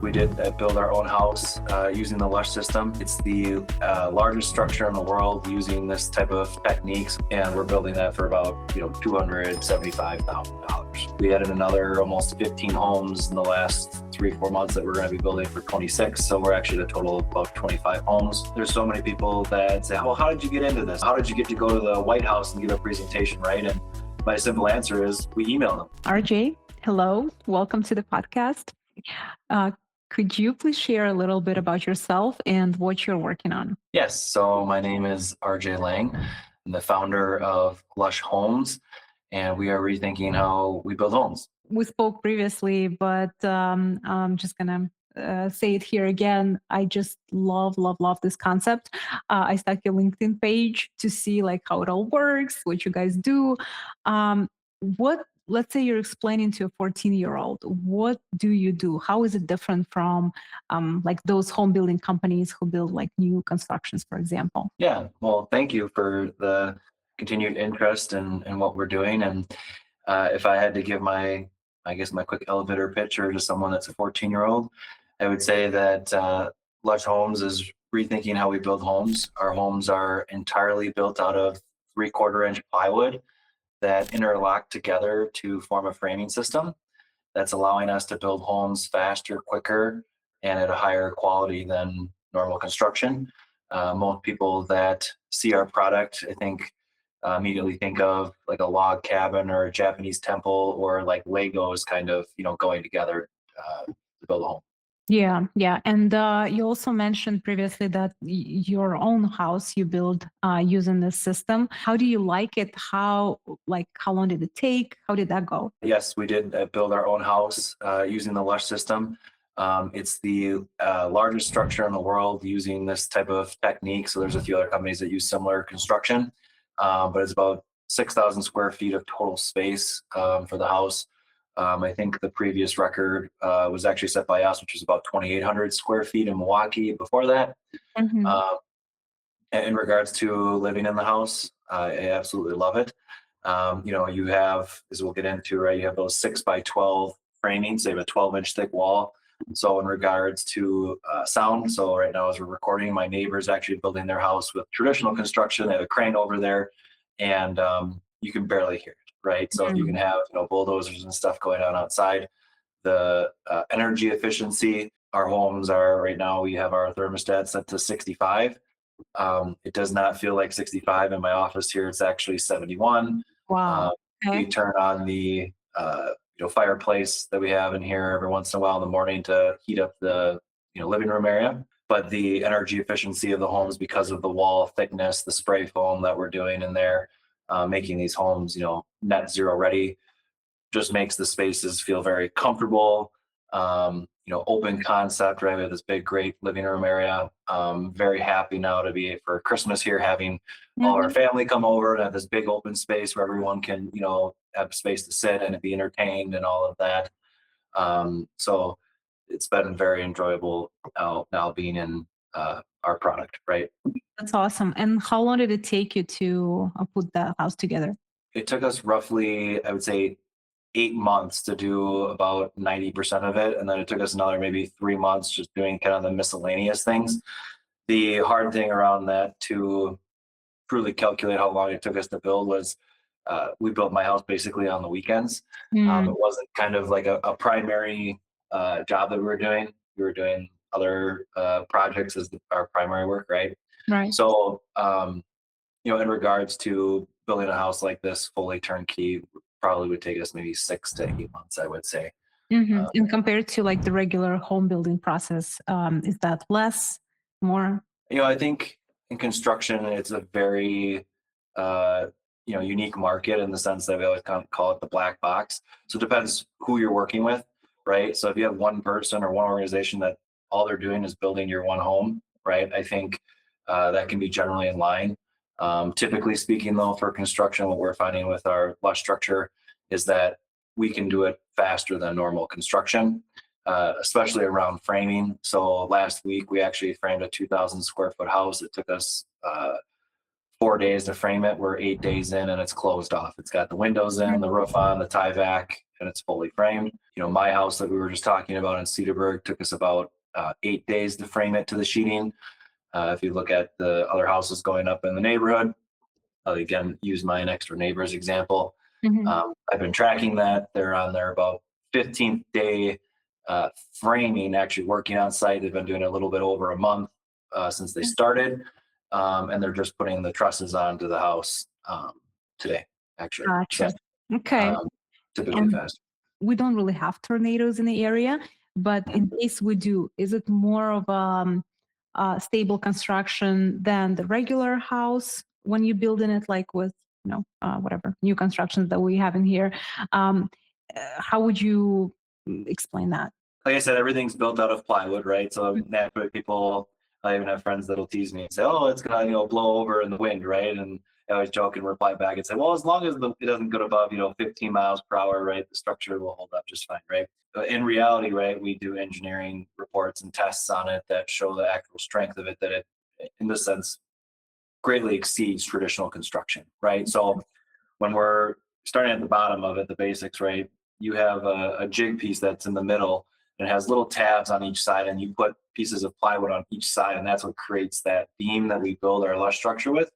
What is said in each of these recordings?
We did build our own house using the Lush system. It's the largest structure in the world using this type of techniques, and we're building that for about $275,000. We added another almost 15 homes in the last 3-4 months that we're going to be building for 26. So we're actually at a total of about 25 homes. There's so many people that say, "Well, how did you get into this? How did you get to go to the White House and give a presentation?" Right? And my simple answer is we email them. RJ, hello, welcome to the podcast. Uh, could you please share a little bit about yourself and what you're working on? Yes, so my name is RJ Lange. I'm the founder of Lush Homes, and we are rethinking how we build homes. We spoke previously, but I'm just gonna say it here again. I just love this concept. I stuck your LinkedIn page to see like how it all works, what you guys do. What Let's say you're explaining to a 14-year-old, what do you do? How is it different from like those home building companies who build like new constructions, for example? Yeah, well, thank you for the continued interest in what we're doing. And if I had to give I guess, my quick elevator pitch or to someone that's a 14-year-old, I would say that Lush Homes is rethinking how we build homes. Our homes are entirely built out of 3/4 inch plywood that interlock together to form a framing system that's allowing us to build homes faster, quicker, and at a higher quality than normal construction. Most people that see our product, I think, immediately think of like a log cabin or a Japanese temple or like Legos kind of, going together to build a home. Yeah, yeah. And you also mentioned previously that your own house you build using this system. How do you like it? How long did it take? How did that go? Yes, we did build our own house using the Lush system. It's the largest structure in the world using this type of technique. So there's a few other companies that use similar construction, but it's about 6,000 square feet of total space for the house. I think the previous record was actually set by us, which was about 2,800 square feet in Milwaukee before that. Hmm. Uh, in regards to living in the house, I absolutely love it. You have, as we'll get into, right, you have those 6 by 12 framings. They have a 12-inch thick wall. So in regards to sound, so right now as we're recording, my neighbor's actually building their house with traditional construction. They have a crane over there, and you can barely hear it, right? So if you can have bulldozers and stuff going on outside, the energy efficiency. Our homes are right now. We have our thermostat set to 65. It does not feel like 65 in my office here. It's actually 71. Uh, Wow. we Okay. turn on the fireplace that we have in here every once in a while in the morning to heat up the living room area. But the energy efficiency of the homes, because of the wall thickness, the spray foam that we're doing in there, making these homes net zero ready, just makes the spaces feel very comfortable. Open concept, right? We have this big, great living room area. Very happy now to be for Christmas here, having all of our Hmm. family come over and have this big open space where everyone can, have space to sit and be entertained and all of that. So it's been very enjoyable now being in our product, right? That's awesome. And how long did it take you to put the house together? It took us roughly, I would say, 8 months to do about 90% of it. And then it took us another maybe 3 months just doing kind of the miscellaneous things. The hard thing around that to truly calculate how long it took us to build was we built my house basically on the weekends. It Mm, wasn't kind of like a primary job that we were doing. We were doing other projects as our primary work, right? right. So, in regards to building a house like this fully turnkey, probably would take us maybe 6 to 8 months, I would say. Hmm. Uh, And compared to like the regular home building process, is that less, more? I think in construction, it's a very, uh, unique market in the sense that we always kind of call it the black box. So it depends who you're working with, right? So if you have one person or one organization that all they're doing is building your one home, right? I think that can be generally in line. Typically speaking, though, for construction, what we're finding with our Lush structure is that we can do it faster than normal construction, especially around framing. So last week we actually framed a 2,000 square foot house. It took us 4 days to frame it. We're 8 days in and it's closed off. It's got the windows in, the roof on, the tie vac, and it's fully framed. My house that we were just talking about in Cedarburg took us about 8 days to frame it to the sheeting. If you look at the other houses going up in the neighborhood, I'll again use my next door neighbor's example. Mhm. I've been tracking that. They're on their about 15th day framing, actually working on site. They've been doing it a little bit over a month since they started. And they're just putting the trusses onto the house today, actually. So Gotcha. Okay. um, typically And fast. we don't really have tornadoes in the area, but in case we do, is it more of stable construction than the regular house when you build in it, like with whatever new constructions that we have in here? Um, how would you explain that? Like I said, everything's built out of plywood, right? So naturally, people, I even have friends that'll tease me and say, "Oh, it's gonna, blow over in the wind," right? And I always joke and reply back and say, "Well, as long as it doesn't go above, 15 miles per hour, right? The structure will hold up just fine, right?" But in reality, right, we do engineering reports and tests on it that show the actual strength of it, that it, in this sense, greatly exceeds traditional construction, right? So when we're starting at the bottom of it, the basics, right? You have a jig piece that's in the middle and it has little tabs on each side, and you put pieces of plywood on each side, and that's what creates that beam that we build our lush structure with.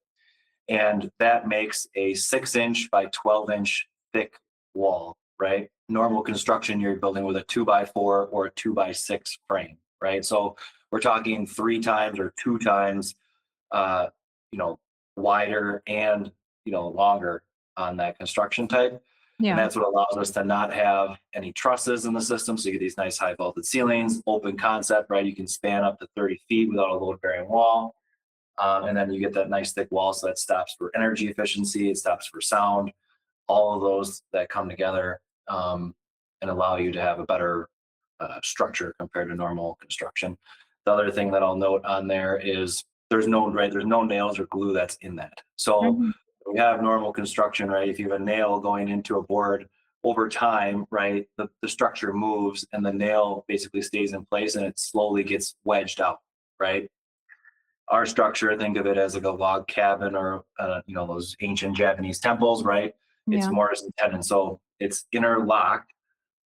And that makes a 6-inch by 12-inch thick wall, right? Normal construction, you're building with a 2x4 or a 2x6 frame, right? So we're talking 3 times or 2 times uh, you know, wider and, longer on that construction type. And Yeah. that's what allows us to not have any trusses in the system. So you get these nice high vaulted ceilings, open concept, right? You can span up to 30 feet without a load bearing wall. And then you get that nice thick wall. So that stops for energy efficiency, it stops for sound, all of those that come together and allow you to have a better structure compared to normal construction. The other thing that I'll note on there is there's no nails or glue that's in that. So Mhm. we have normal construction, right? If you have a nail going into a board over time, right, the structure moves and the nail basically stays in place and it slowly gets wedged out, right? Our structure, think of it as like a log cabin or those ancient Japanese temples, right? It's Yeah. mortise and tenon, so it's interlocked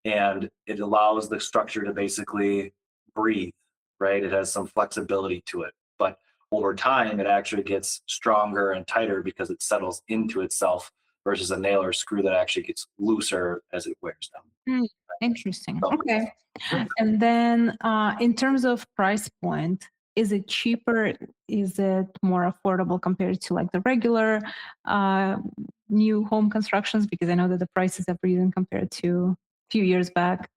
and it allows the structure to basically breathe, right? It has some flexibility to it, but over time, it actually gets stronger and tighter because it settles into itself versus a nail or screw that actually gets looser as it wears down. Mm, interesting. So, Okay. And then in terms of price point, is it cheaper? Is it more affordable compared to like the regular uh, new home constructions? Because I know that the prices have risen compared to a few years back.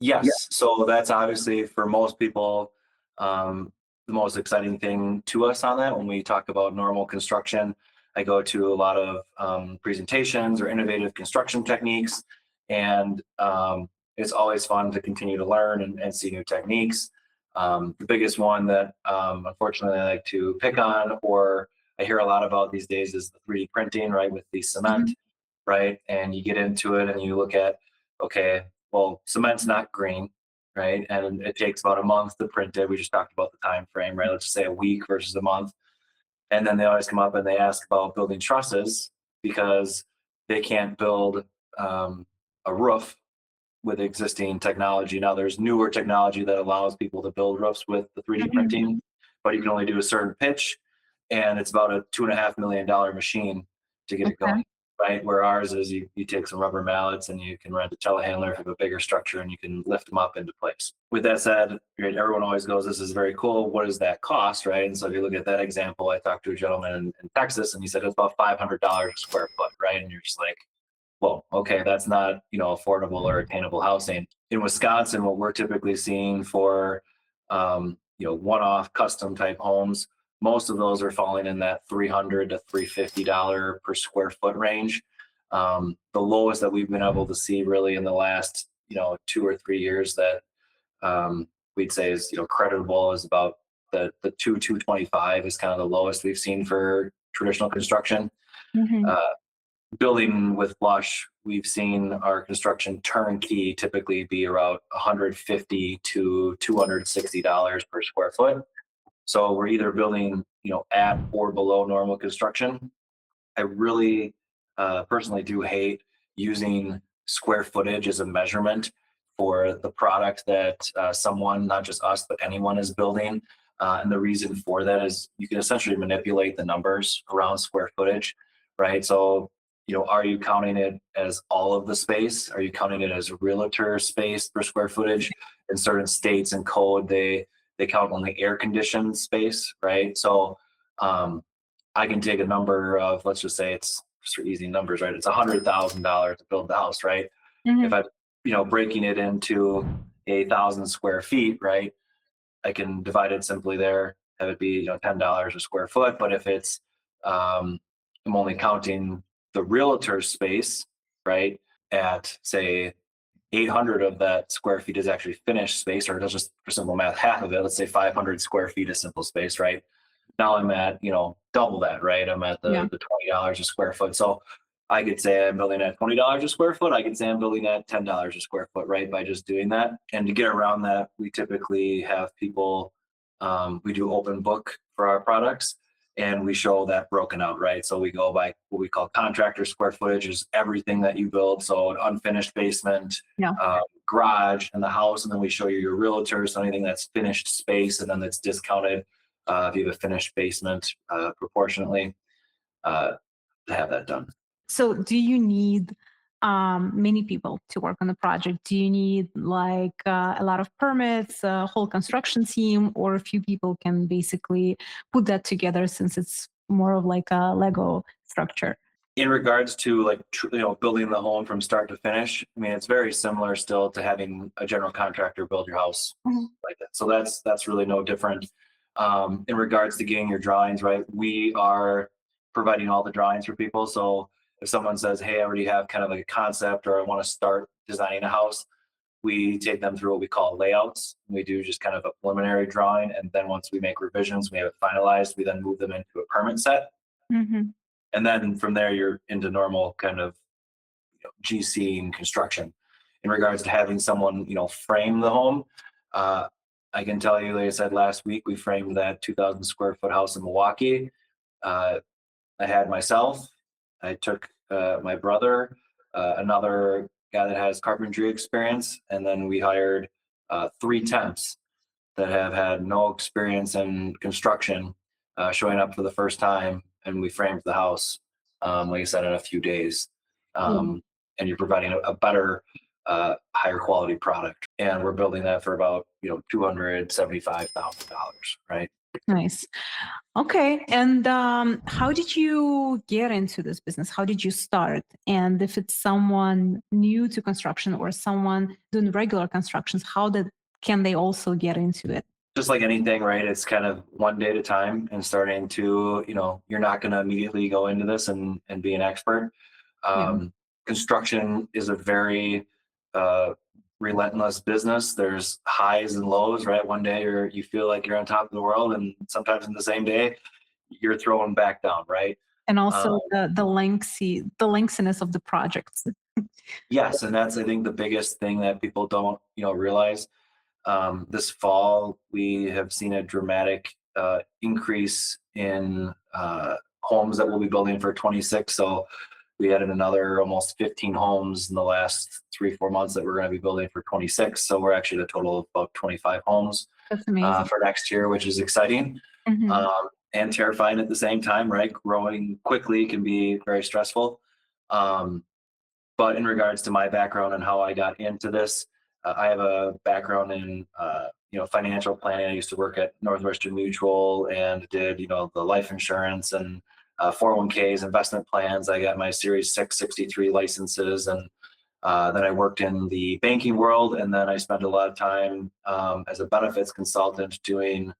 yes, so that's obviously for most people the most exciting thing to us on that. When we talk about normal construction, I go to a lot of presentations or innovative construction techniques, and it's always fun to continue to learn and see new techniques. The biggest one that unfortunately I like to pick on, or I hear a lot about these days, is the 3D printing, right, with the cement, Mhm. right? And you get into it and you look at, okay, well, cement's not green, right? And it takes about a month to print it. We just talked about the time frame, right? Let's just say a week versus a month. And then they always come up and they ask about building trusses because they can't build a roof with existing technology. Now there's newer technology that allows people to build roofs with the 3D Mhm. printing, but you can only do a certain pitch, and it's about a $2.5 million machine to get it Okay. going. Right, where ours is you take some rubber mallets and you can rent a telehandler if you have a bigger structure and you can lift them up into place. With that said, right, everyone always goes, "This is very cool. What does that cost?" Right, and so if you look at that example, I talked to a gentleman in Texas and he said it's about $500 a square foot. Right, and you're just like, well, okay, that's not, affordable or attainable housing. In Wisconsin, what we're typically seeing for, one-off custom type homes, most of those are falling in that $300 to $350 per square foot range. The lowest that we've been able to see really in the last, 2 or 3 years that we'd say is, creditable is about the 225 is kind of the lowest we've seen for traditional construction. Mhm. Uh, Building with Lush, we've seen our construction turnkey typically be around 150 to $260 per square foot. So we're either building, at or below normal construction. I really personally do hate using square footage as a measurement for the product that someone, not just us, but anyone is building. And the reason for that is you can essentially manipulate the numbers around square footage, right? So, are you counting it as all of the space? Are you counting it as realtor space per square footage? In certain states and code, they count only air conditioned space, right? So I can take a number of, let's just say it's just for easy numbers, right? It's $100,000 to build the house, right? If Mhm. I, breaking it into 1,000 square feet, right? I can divide it simply there, have it be, $10 a square foot. But if it's, I'm only counting the realtor space, right? At say 800 of that square feet is actually finished space, or just for simple math, half of it, let's say 500 square feet is simple space, right? Now I'm at, double that, right? I'm at Yeah. the $20 a square foot. So I could say I'm building at $20 a square foot. I could say I'm building at $10 a square foot, right? By just doing that. And to get around that, we typically have people, we do open book for our products, and we show that broken out, right? So we go by what we call contractor square footage, is everything that you build. So an unfinished basement, Yeah. garage, and the house. And then we show you your realtors, so anything that's finished space, and then that's discounted if you have a finished basement proportionately uh, to have that done. So, do you need many people to work on the project? Do you need like a lot of permits, a whole construction team, or a few people can basically put that together since it's more of like a Lego structure? In regards to like building the home from start to finish, I mean it's very similar still to having a general contractor build your house Mhm. like that. So that's really no different. In regards to getting your drawings right, we are providing all the drawings for people. So if someone says, "Hey, I already have kind of like a concept, or I want to start designing a house," we take them through what we call layouts. We do just kind of a preliminary drawing, and then once we make revisions, we have it finalized. We then move them into a permit set, Hmm. and then from there you're into normal kind of GC and construction. In regards to having someone, frame the home, uh, I can tell you, like I said last week, we framed that 2,000 square foot house in Milwaukee. Uh, I had myself, I took my brother, another guy that has carpentry experience, and then we hired three temps that have had no experience in construction showing up for the first time, and we framed the house, like I said, in a few days. Um, and you're providing a better, higher quality product. And we're building that for about $275,000, right? Nice. Okay. And how did you get into this business? How did you start? And if it's someone new to construction or someone doing regular constructions, how did can they also get into it? Just like anything, right? It's kind of one day at a time, and starting to, you're not going to immediately go into this and be an expert. Yeah. Construction is a very uh, relentless business. There's highs and lows, right? One day you feel like you're on top of the world, and sometimes in the same day you're thrown back down, right? And Um, also the lengthiness of the projects. yes, and that's I think the biggest thing that people don't realize. This fall, we have seen a dramatic increase in homes that we'll be building for 26. So we added another almost 15 homes in the last 3, 4 months that we're going to be building for 26. So we're actually at a total of about 25 homes That's amazing. for next year, which is exciting Hmm. and terrifying at the same time, right? Growing quickly can be very stressful. Um, but in regards to my background and how I got into this, I have a background in financial planning. I used to work at Northwestern Mutual and did the life insurance and 401ks, investment plans. I got my Series 663 licenses, and then I worked in the banking world, and then I spent a lot of time as a benefits consultant doing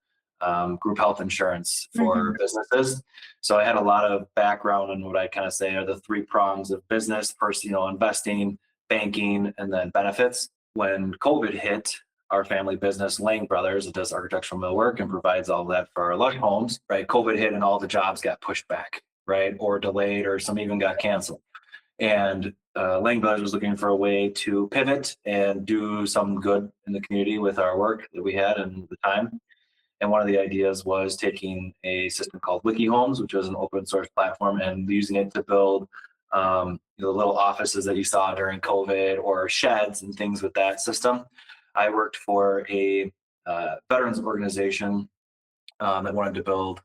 group health insurance for Hmm. businesses. So I had a lot of background in what I kind of say are the three prongs of business: first, investing, banking, and then benefits. When COVID hit, our family business, Lange Brothers, it does architectural millwork and provides all that for our Lush Homes, right? COVID hit and all the jobs got pushed back, right? Or delayed, or some even got canceled. And Lange Brothers was looking for a way to pivot and do some good in the community with our work that we had and the time. And one of the ideas was taking a system called Wiki Homes, which was an open source platform, and using it to build the little offices that you saw during COVID or sheds and things with that system. I worked for a veterans organization that wanted to build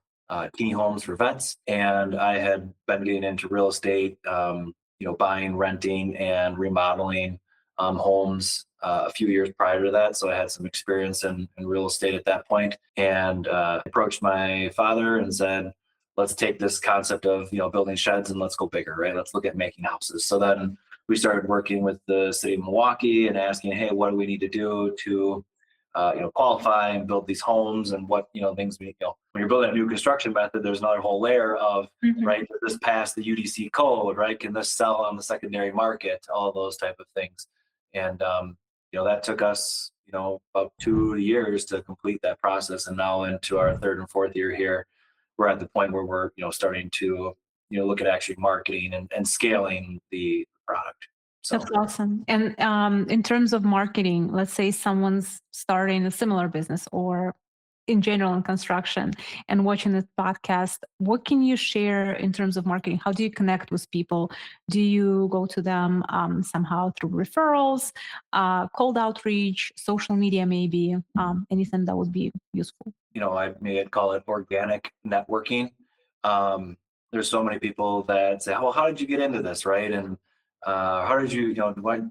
teeny homes for vets, and I had been getting into real estate, buying, renting, and remodeling homes a few years prior to that. So I had some experience in real estate at that point, and approached my father and said, "Let's take this concept of building sheds and let's go bigger, right? Let's look at making houses." So then we started working with the city of Milwaukee and asking, "Hey, what do we need to do to qualify and build these homes, and what things when you're building a new construction method, there's another whole layer of Mhm. right, does this pass the UDC code, right? Can this sell on the secondary market? All those type of things, and that took us about 2 years to complete that process, and now into our third and fourth year here, we're at the point where we're starting to look at actually marketing and scaling the product. That's So. awesome. And in terms of marketing, let's say someone's starting a similar business or in general in construction and watching this podcast, what can you share in terms of marketing? How do you connect with people? Do you go to them somehow through referrals, cold outreach, social media, maybe anything that would be useful? I may call it organic networking. There's so many people that say, "Well, how did you get into this, right?" And how did you,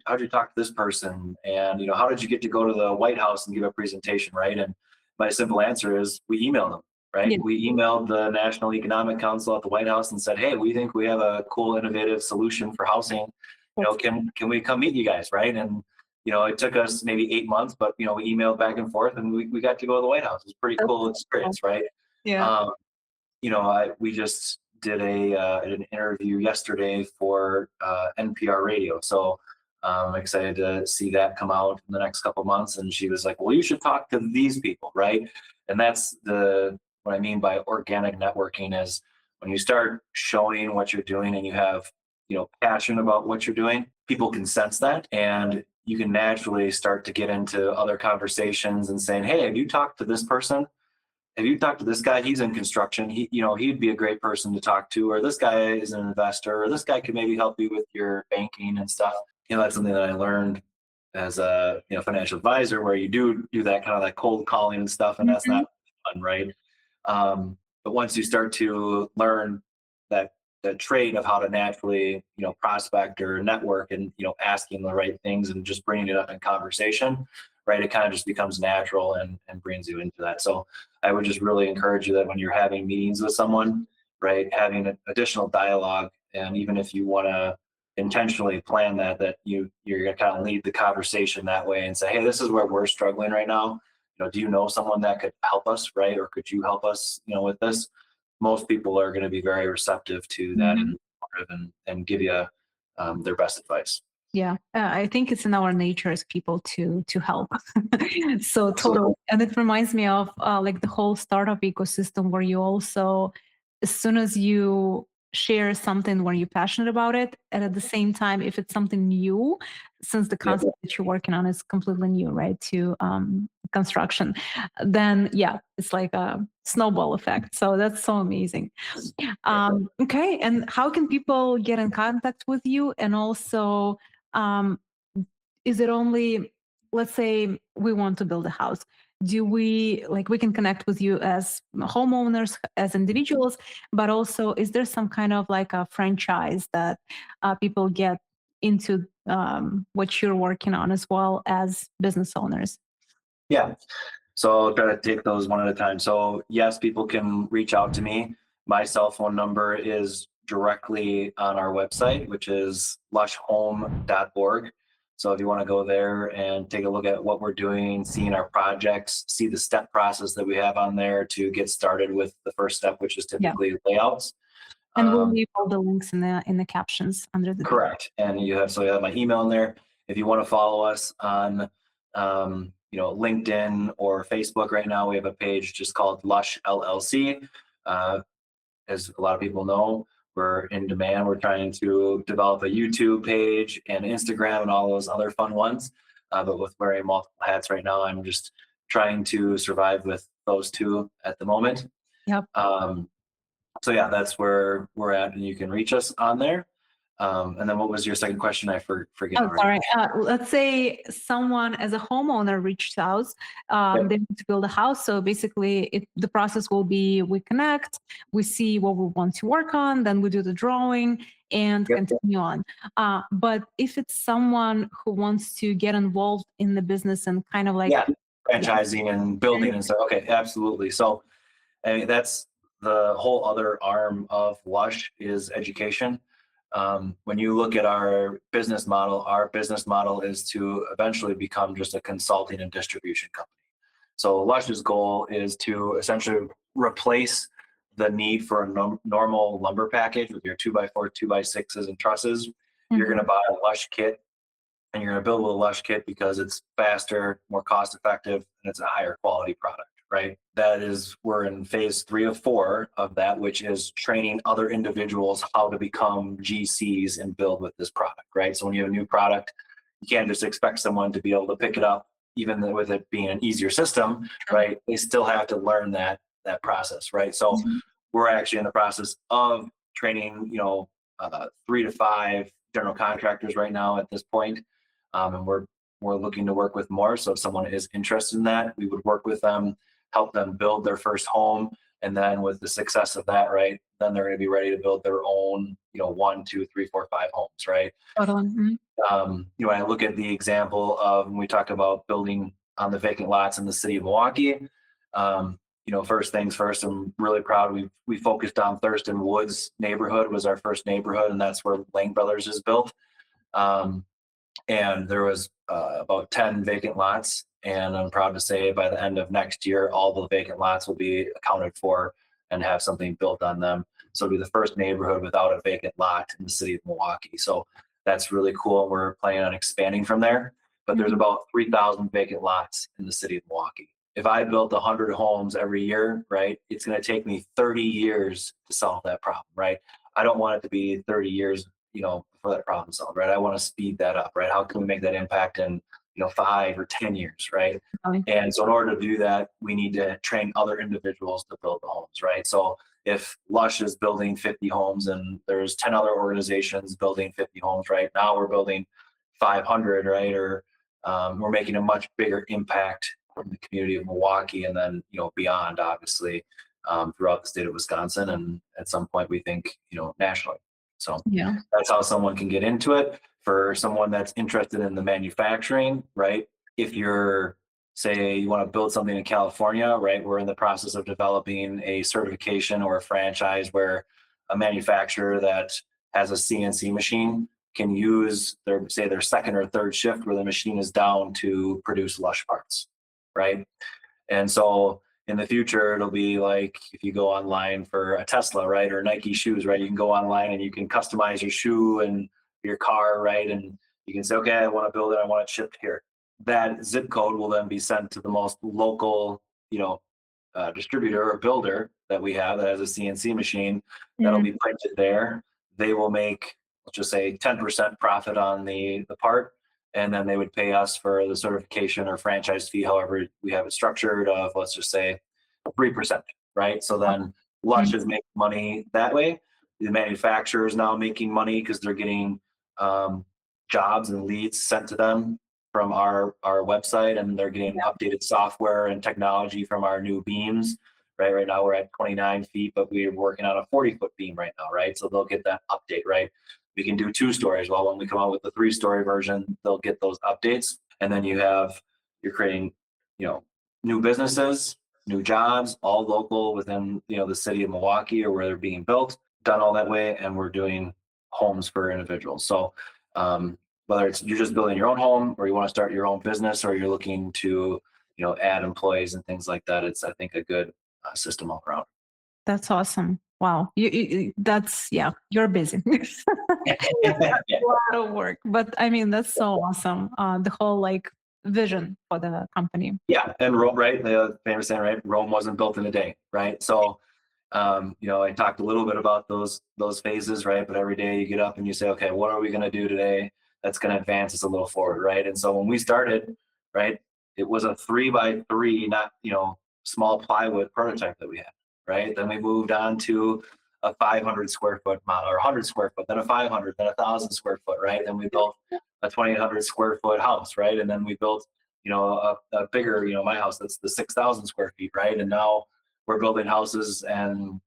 how did you talk to this person? And how did you get to go to the White House and give a presentation, right? And my simple answer is, we emailed them, right? Yeah, We emailed the National Economic Council at the White House and said, "Hey, we think we have a cool, innovative solution for housing. that's Can we come meet you guys, right?" And it took us maybe 8 months, but we emailed back and forth, and we got to go to the White House. It's a pretty that's cool experience, right? yeah. Um, we just did an interview yesterday for NPR radio, so I'm excited to see that come out in the next couple months. And she was like, "Well, you should talk to these people, right?" And that's the what I mean by organic networking is when you start showing what you're doing and you have passion about what you're doing, people can sense that, and you can naturally start to get into other conversations and saying, "Hey, have you talked to this person? Have you talked to this guy? He's in construction. He'd be a great person to talk to, or this guy is an investor, or this guy could maybe help you with your banking and stuff." That's something that I learned as a financial advisor, where you do that kind of like cold calling and stuff, and that's Mhm. not fun, right? But once you start to learn that the trade of how to naturally prospect or network, and asking the right things and just bringing it up in conversation, right, it kind of just becomes natural and brings you into that. So I would just really encourage you that when you're having meetings with someone, right, having an additional dialogue, and even if you want to intentionally plan that you're going to kind of lead the conversation that way and say, "Hey, this is where we're struggling right now. Do you know someone that could help us, right? Or could you help us, with this?" Most people are going to be very receptive to that, Mhm. and give you their best advice. Yeah, I think it's in our nature as people to help. So Absolutely. totally, and it reminds me of like the whole startup ecosystem where you also, as soon as you share something where you're passionate about it, and at the same time, if it's something new, since the Yep. concept that you're working on is completely new, right, to construction, then yeah, it's like a snowball effect. So that's so amazing. Yep. Okay, and how can people get in contact with you, and also um, is it only, let's say we want to build a house, do we like we can connect with you as homeowners, as individuals, but also is there some kind of like a franchise that people get into what you're working on as well as business owners? Yeah. So I'll try to take those one at a time. So yes, people can reach out to me. My cell phone number is directly on our website, which is lushhome.org. So if you want to go there and take a look at what we're doing, seeing our projects, see the step process that we have on there to get started with the first step, which is Yeah, typically layouts. and we'll Um, leave all the links in the captions under the video. Correct. And you have my email in there. If you want to follow us on LinkedIn or Facebook right now, we have a page just called Lush LLC. Uh, as a lot of people know, we're in demand. We're trying to develop a YouTube page and Instagram and all those other fun ones. But with wearing multiple hats right now, I'm just trying to survive with those two at the moment. Yep. So yeah, that's where we're at, and you can reach us on there. And then what was your second question? I forget Oh, already. sorry. Let's say someone as a homeowner reached out, Yep. they want to build a house. So basically, the process will be we connect, we see what we want to work on, then we do the drawing and Yep. continue on. But if it's someone who wants to get involved in the business and kind of like, Yeah. yeah, Franchising and building and stuff. Okay, absolutely. So I mean, that's the whole other arm of Lush is education. When you look at our business model is to eventually become just a consulting and distribution company. So Lush's goal is to essentially replace the need for a normal lumber package with your 2x4, 2x6s, and trusses. You're going mhm, to buy a Lush kit and you're going to build with a Lush kit because it's faster, more cost effective, and it's a higher quality product, right? That is, we're in phase 3 of 4 of that, which is training other individuals how to become GCs and build with this product, right? So when you have a new product, you can't just expect someone to be able to pick it up, even with it being an easier system, true. right? They still have to learn that process, right? So Mhm. we're actually in the process of training, 3 to 5 general contractors right now at this point, and we're looking to work with more. So if someone is interested in that, we would work with them, help them build their first home, and then with the success of that, right, then they're going to be ready to build their own, 1, 2, 3, 4, 5 homes, right? Totally. Mhm. I look at the example of when we talk about building on the vacant lots in the city of Milwaukee. First things first, I'm really proud. We focused on Thurston Woods neighborhood was our first neighborhood, and that's where Lange Brothers is built. Um, and there was about 10 vacant lots, and I'm proud to say by the end of next year all the vacant lots will be accounted for and have something built on them, so it'll be the first neighborhood without a vacant lot in the city of Milwaukee. So that's really cool. We're planning on expanding from there, but there's Mhm. about 3,000 vacant lots in the city of Milwaukee. If I built 100 homes every year, right, it's going to take me 30 years to solve that problem, right? I don't want it to be 30 years, for that problem solved, right? I want to speed that up, right? How can we make that impact in, 5 or 10 years, right? Totally. And so in order to do that, we need to train other individuals to build the homes, right? So if Lush is building 50 homes and there's 10 other organizations building 50 homes, right? Now we're building 500, right? Or we're making a much bigger impact in the community of Milwaukee, and then, beyond, obviously, throughout the state of Wisconsin, and at some point we think, nationally. So Yeah. that's how someone can get into it. For someone that's interested in the manufacturing, right? If you're, say, you want to build something in California, right? We're in the process of developing a certification or a franchise where a manufacturer that has a CNC machine can use their second or third shift where the machine is down to produce Lush parts, right? And so in the future, it'll be like if you go online for a Tesla, right, or Nike shoes, right, you can go online and you can customize your shoe and your car, right, and you can say, okay, I want to build it, I want it shipped here. That zip code will then be sent to the most local, distributor or builder that we have that has a CNC machine. That'll Mm. be printed there. They will make, let's just say, 10% profit on the part, and then they would pay us for the certification or franchise fee, however we have it structured, of, let's just say, 3%, right? So then Lush Mm. is making money that way. The manufacturer is now making money because they're getting um, jobs and leads sent to them from our website, and they're getting Yeah. updated software and technology from our new beams. Right now we're at 29 feet, but we're working on a 40-foot beam right now, right? So they'll get that update, right? We can do 2 stories. Well, when we come out with the 3-story version, they'll get those updates, and then you're creating, you know, new businesses, new jobs, all local within, the city of Milwaukee or where they're being built, done all that way, and we're doing homes for individuals. So whether it's you're just building your own home or you want to start your own business or you're looking to, add employees and things like that, it's, I think, a good system all around. That's awesome. Wow. That's, yeah, you're busy. Yeah. A lot of work, but I mean, that's so awesome. The whole like vision for the company. Yeah, and Rome, right? The famous saying, right? Rome wasn't built in a day, right? So, I talked a little bit about those phases, right? But every day you get up and you say, okay, what are we going to do today that's going to advance us a little forward, right? And so when we started, right, it was a 3x3, not, small plywood prototype that we had, right? Then we moved on to a 500 square foot model or 100 square foot, then a 500, then 1,000 square foot, right? Then we built a 2,800 square foot house, right? And then we built, a bigger, my house that's the 6,000 square feet, right? And now we're building houses and,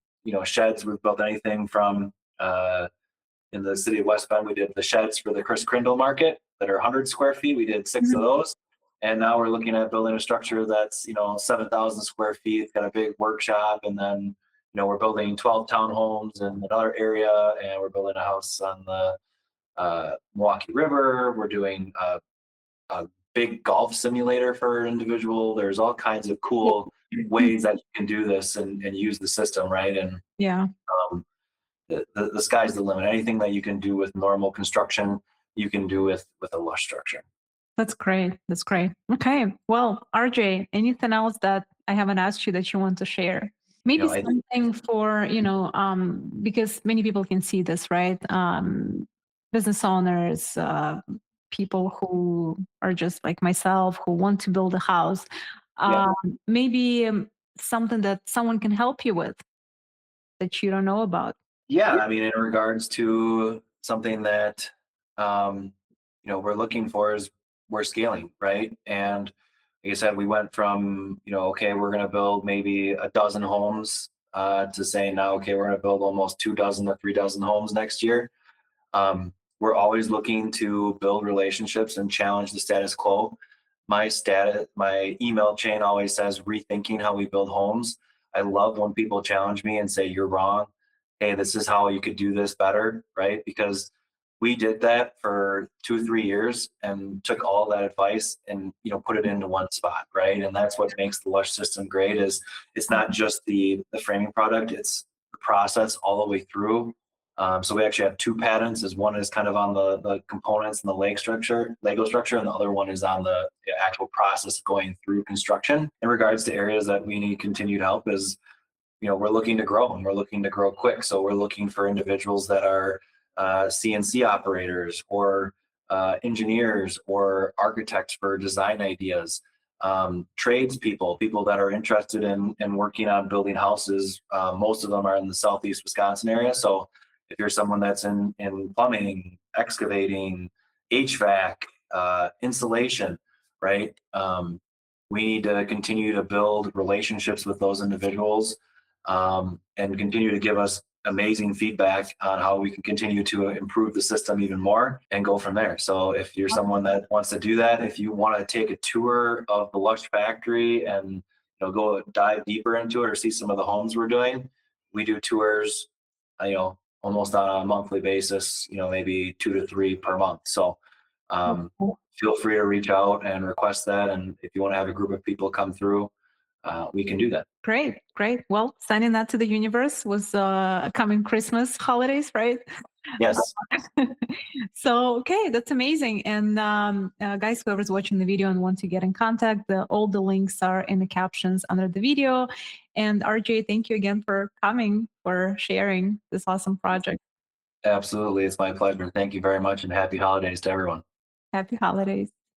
sheds. We've built anything from, in the city of West Bend, we did the sheds for the ʟᴇᴛ'ꜱ market that are 100 square feet. We did six of Mhm. those. And now we're looking at building a structure that's, 7,000 square feet. It's got a big workshop. And then, we're building 12 townhomes in another area. And we're building a house on the Milwaukee River. We're doing a big golf simulator for individual. There's all kinds of Yeah. cool ways that you can do this and use the system, right? And Yeah. um, the sky's the limit. Anything that you can do with normal construction, you can do with a lush structure. That's great. That's great. Okay. Well, RJ, anything else that I haven't asked you that you want to share? Maybe I something for, because many people can see this, right? Business owners, people who are just like myself, who want to build a house. yeah. Um, maybe something that someone can help you with that you don't know about. Yeah, I mean, in regards to something that um, we're looking for is we're scaling, right? And like I said, we went from okay, we're going to build maybe a dozen homes to saying now, okay, we're going to build almost 2 dozen to 3 dozen homes next year. We're always looking to build relationships and challenge the status quo. My email chain always says rethinking how we build homes. I love when people challenge me and say you're wrong. Hey, this is how you could do this better, right? Because we did that for 2 3 years and took all that advice and put it into one spot, right? And that's what makes the Lush system great. Is it's not just the framing product; it's the process all the way through. So we actually have two patents. As one is kind of on the components and the Lego structure, and the other one is on the actual process going through construction. In regards to areas that we need continued help, is we're looking to grow and we're looking to grow quick. So we're looking for individuals that are CNC operators or engineers or architects for design ideas, tradespeople, people that are interested in working on building houses. Most of them are in the Southeast Wisconsin area. So if you're someone that's in plumbing, excavating, HVAC, insulation, right? We need to continue to build relationships with those individuals and continue to give us amazing feedback on how we can continue to improve the system even more and go from there. So if you're someone that wants to do that, if you want to take a tour of the Lush factory and go dive deeper into it or see some of the homes we're doing, we do tours, almost on a monthly basis, maybe 2 to 3 per month. So feel free to reach out and request that. And if you want to have a group of people come through, we can do that. Great, great. Well, sending that to the universe was coming Christmas holidays, right? Yes, So, okay, that's amazing. And guys, whoever's watching the video and want to get in contact, all the links are in the captions under the video. And RJ, thank you again for coming, for sharing this awesome project. absolutely. It's my pleasure. Thank you very much and happy holidays to everyone. Happy holidays.